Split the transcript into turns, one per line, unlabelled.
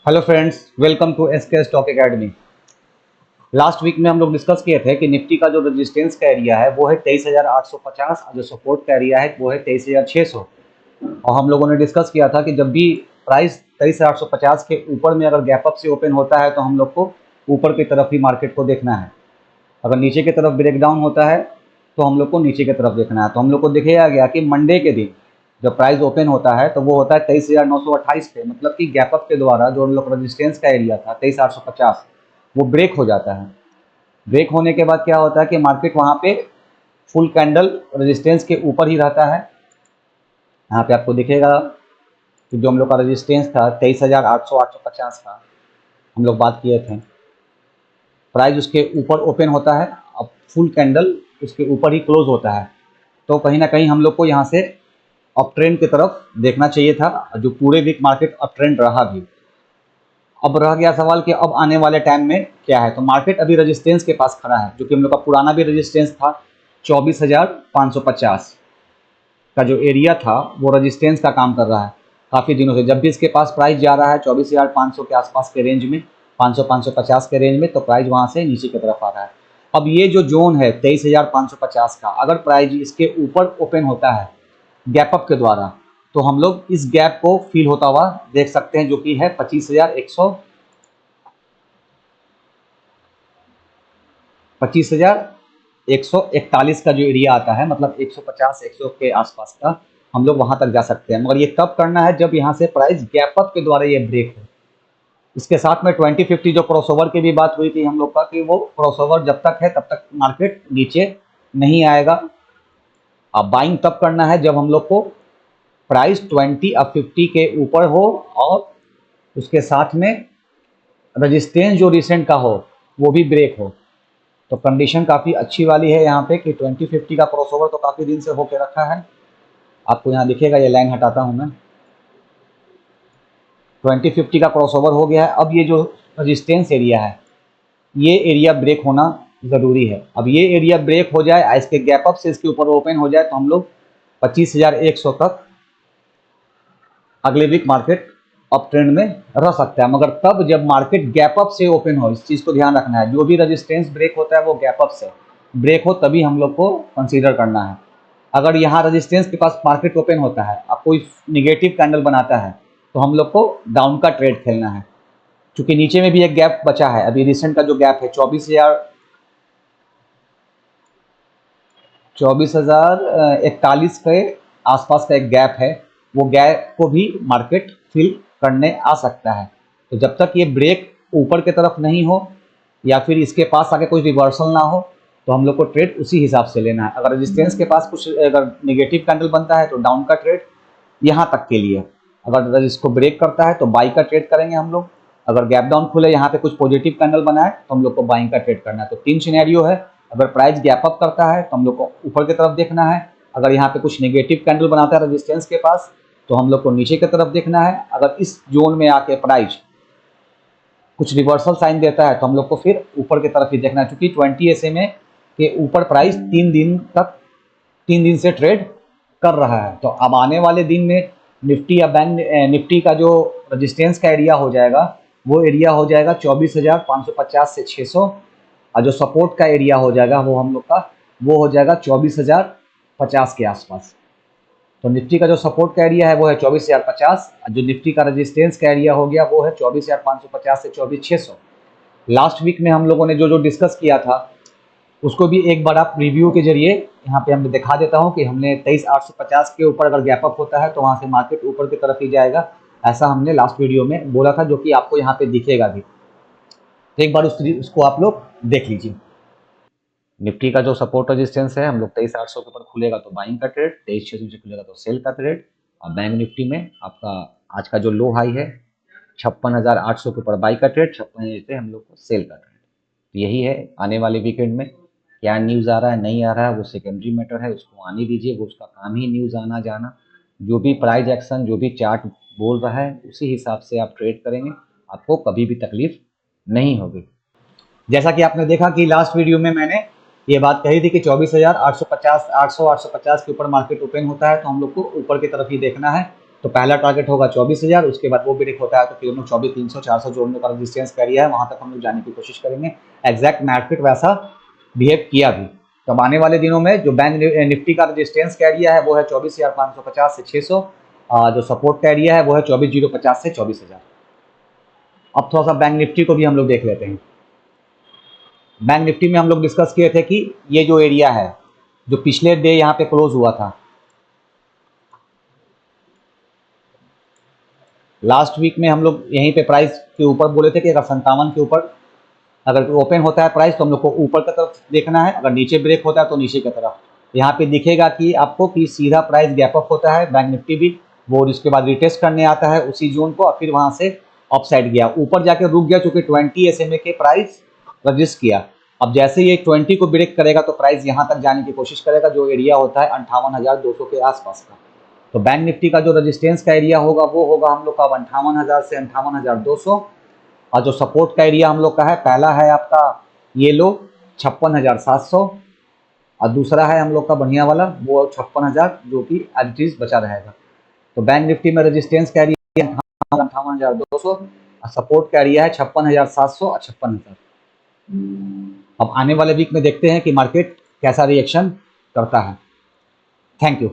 Hello friends, welcome to SK stock academy. Last week में हम लोग डिस्कस किए थे कि निफ्टी का जो रेजिस्टेंस का एरिया है वो है 23,850 और जो सपोर्ट का एरिया है वो है 23,600। और हम लोगों ने डिस्कस किया था कि जब भी प्राइस 23,850 के ऊपर में अगर गैप अप से ओपन होता है तो हम लोग को ऊपर की तरफ ही मार्केट को देखना है। अगर नीचे की तरफ ब्रेक डाउन होता है तो हम लोग को नीचे की तरफ देखना है। तो हम लोग को दिखाया गया कि मंडे के दिन जब प्राइस ओपन होता है तो वो होता है 23,928 पे, मतलब कि गैप अप के द्वारा जो हम लोग रेजिस्टेंस का एरिया था 23,850 वो ब्रेक हो जाता है। ब्रेक होने के बाद क्या होता है कि मार्केट वहाँ पे फुल कैंडल रेजिस्टेंस के ऊपर ही रहता है। यहाँ पे आपको दिखेगा कि जो हम लोग का रेजिस्टेंस था 23,850 का हम लोग बात किए थे, प्राइस उसके ऊपर ओपन होता है। अब फुल कैंडल उसके ऊपर ही क्लोज होता है, तो कहीं ना कहीं हम लोग को यहाँ से अप ट्रेंड की तरफ देखना चाहिए था, जो पूरे वीक मार्केट अप ट्रेंड रहा भी। अब रह गया सवाल कि अब आने वाले टाइम में क्या है। तो मार्केट अभी रेजिस्टेंस के पास खड़ा है, जो कि हम लोग का पुराना भी रेजिस्टेंस था 24,550 का जो एरिया था वो रेजिस्टेंस का काम कर रहा है काफ़ी दिनों से। जब भी इसके पास प्राइस जा रहा है 24,500 के आसपास के रेंज में, 500-550 के रेंज में, तो प्राइस वहाँ से नीचे की तरफ आ रहा है। अब ये जो जोन है 23,550 का, अगर प्राइस इसके ऊपर ओपन होता है गैप अप के द्वारा तो हम लोग इस गैप को फील होता हुआ देख सकते हैं, जो कि है 25,141 का जो एरिया आता है, मतलब 150-100 के आसपास का हम लोग वहां तक जा सकते हैं। मगर ये तब करना है जब यहाँ से प्राइस गैप अप के द्वारा ये ब्रेक हो। इसके साथ में 2050 जो क्रॉसओवर की भी बात हुई थी हम लोग का, कि वो क्रॉसओवर जब तक है तब तक मार्केट नीचे नहीं आएगा। अब बाइंग तब करना है जब हम लोग को प्राइस 20 अब 50 के ऊपर हो और उसके साथ में रजिस्टेंस जो रिसेंट का हो वो भी ब्रेक हो। तो कंडीशन काफ़ी अच्छी वाली है यहाँ पे कि 2050 का क्रॉसओवर तो काफ़ी दिन से होके रखा है। आपको यहाँ दिखेगा, ये लाइन हटाता हूँ मैं, 2050 का क्रॉसओवर हो गया है। अब ये जो रजिस्टेंस एरिया है ये एरिया ब्रेक होना ज़रूरी है। अब ये एरिया ब्रेक हो जाए, इसके गैप अप से इसके ऊपर ओपन हो जाए, तो हम लोग 25,100 तक अगले वीक मार्केट अप ट्रेंड में रह सकता है। मगर तब जब मार्केट गैप अप से ओपन हो, इस चीज़ को ध्यान रखना है। जो भी रेजिस्टेंस ब्रेक होता है वो गैप अप से ब्रेक हो तभी हम लोग को कंसीडर करना है। अगर यहाँ रेजिस्टेंस के पास मार्केट ओपन होता है, अब कोई निगेटिव कैंडल बनाता है, तो हम लोग को डाउन का ट्रेड खेलना है। क्योंकि नीचे में भी एक गैप बचा है, अभी रिसेंट का जो गैप है 24,041 के आसपास का एक गैप है, वो गैप को भी मार्केट फिल करने आ सकता है। तो जब तक ये ब्रेक ऊपर की तरफ नहीं हो या फिर इसके पास आके कोई रिवर्सल ना हो, तो हम लोग को ट्रेड उसी हिसाब से लेना है। अगर रेजिस्टेंस के पास कुछ अगर निगेटिव कैंडल बनता है तो डाउन का ट्रेड यहाँ तक के लिए। अगर इसको ब्रेक करता है तो बाई का ट्रेड करेंगे हम लोग। अगर गैप डाउन खुले, यहाँ पे कुछ पॉजिटिव कैंडल बनाए, तो हम लोग को बाइंग का ट्रेड करना है। तो तीन सिनेरियो है। अगर प्राइस गैप अप करता है तो हम लोग को ऊपर की तरफ देखना है। अगर यहाँ पे कुछ नेगेटिव कैंडल बनाता है रेजिस्टेंस के पास तो हम लोग को नीचे की तरफ देखना है। अगर इस जोन में आके प्राइस कुछ रिवर्सल साइन देता है तो हम लोग को फिर ऊपर की तरफ ही देखना है। क्योंकि 20 SMA के ऊपर प्राइस 3 दिन से ट्रेड कर रहा है। तो अब आने वाले दिन में निफ्टी या बैंक निफ्टी का जो रेजिस्टेंस का एरिया हो जाएगा वो एरिया हो जाएगा 24,550 से 600, और जो सपोर्ट का एरिया हो जाएगा वो हम लोग का वो हो जाएगा 24,050 के आसपास। तो निफ्टी का जो सपोर्ट का एरिया है वो है 24,050, जो निफ्टी का रेजिस्टेंस का एरिया हो गया वो है 24,550 से 24,600। लास्ट वीक में हम लोगों ने जो डिस्कस किया था उसको भी एक बड़ा प्रीव्यू के जरिए यहाँ पे हम दिखा देता हूँ कि हमने 23,850 के ऊपर अगर गैप अप होता है तो वहाँ से मार्केट ऊपर की तरफ ही जाएगा, ऐसा हमने लास्ट वीडियो में बोला था, जो कि आपको यहाँ पे दिखेगा भी। तो एक बार उसको आप लोग देख लीजिए। निफ्टी का जो सपोर्ट रेजिस्टेंस है हम लोग 23,800 के ऊपर खुलेगा तो बाइंग का ट्रेड, 23,600 से खुलेगा तो सेल का ट्रेड। और बैंक निफ्टी में आपका आज का जो लो हाई है 56,800 के ऊपर बाई का ट्रेड, 56,000 से हम लोग को सेल का ट्रेड। तो यही है। आने वाले वीकेंड में क्या न्यूज़ आ रहा है नहीं आ रहा है वो सेकेंडरी मैटर है, उसको आने दीजिए, वो उसका काम ही न्यूज़ आना जाना। जो भी प्राइस एक्शन, जो भी चार्ट बोल रहा है उसी हिसाब से आप ट्रेड करेंगे, आपको कभी भी तकलीफ नहीं होगी। जैसा कि आपने देखा कि लास्ट वीडियो में मैंने ये बात कही थी कि 24,850 850 के ऊपर मार्केट ओपन होता है तो हम लोग को ऊपर की तरफ ही देखना है। तो पहला टारगेट होगा 24,000, उसके बाद वो ब्रेक होता है तो फिर हम लोग 24,300 400 जोड़ने का रेजिस्टेंस का एरिया है, वहाँ तक हम लोग जाने की कोशिश करेंगे। एग्जैक्ट मार्केट वैसा बिहेव किया भी। तो अब आने वाले दिनों में जो बैंक निफ्टी का रेजिस्टेंस का एरिया है वो है 24,550 से 600, जो सपोर्ट का एरिया है वो है 24,050 से 24,000। अब थोड़ा सा बैंक निफ्टी को भी हम लोग देख लेते हैं। बैंक निफ्टी में हम लोग डिस्कस किए थे कि ये जो एरिया है जो पिछले डे यहाँ पे क्लोज हुआ था, लास्ट वीक में हम लोग यहीं पे प्राइस के ऊपर बोले थे कि अगर 57 के ऊपर अगर ओपन होता है प्राइस तो हम लोग को ऊपर की तरफ देखना है, अगर नीचे ब्रेक होता है तो नीचे की तरफ। यहाँ पे दिखेगा कि आपको कि सीधा प्राइस गैप अप होता है बैंक निफ्टी भी, वो इसके बाद रिटेस्ट करने आता है उसी जोन को और फिर वहाँ से अप साइड गया, ऊपर जाके रुक गया चूंकि 20 SMA के प्राइस रजिस्ट किया। अब जैसे ये 20 को ब्रेक करेगा तो प्राइस यहाँ तक जाने की कोशिश करेगा, जो एरिया होता है 58,200 के आसपास का। तो बैंक निफ्टी का जो रेजिस्टेंस का एरिया होगा वो होगा हम लोग का 58,000 से 58,200, और जो सपोर्ट का एरिया हम लोग का है, पहला है आपका ये लो 56,700, और दूसरा है हम लोग का बढ़िया वाला वो 56,000 जो कि एज बचा रहेगा। तो बैंक निफ्टी में रेजिस्टेंस का एरिया 58,200 और सपोर्ट का एरिया है 56,700 और 56,000। अब आने वाले वीक में देखते हैं कि मार्केट कैसा रिएक्शन करता है। Thank you.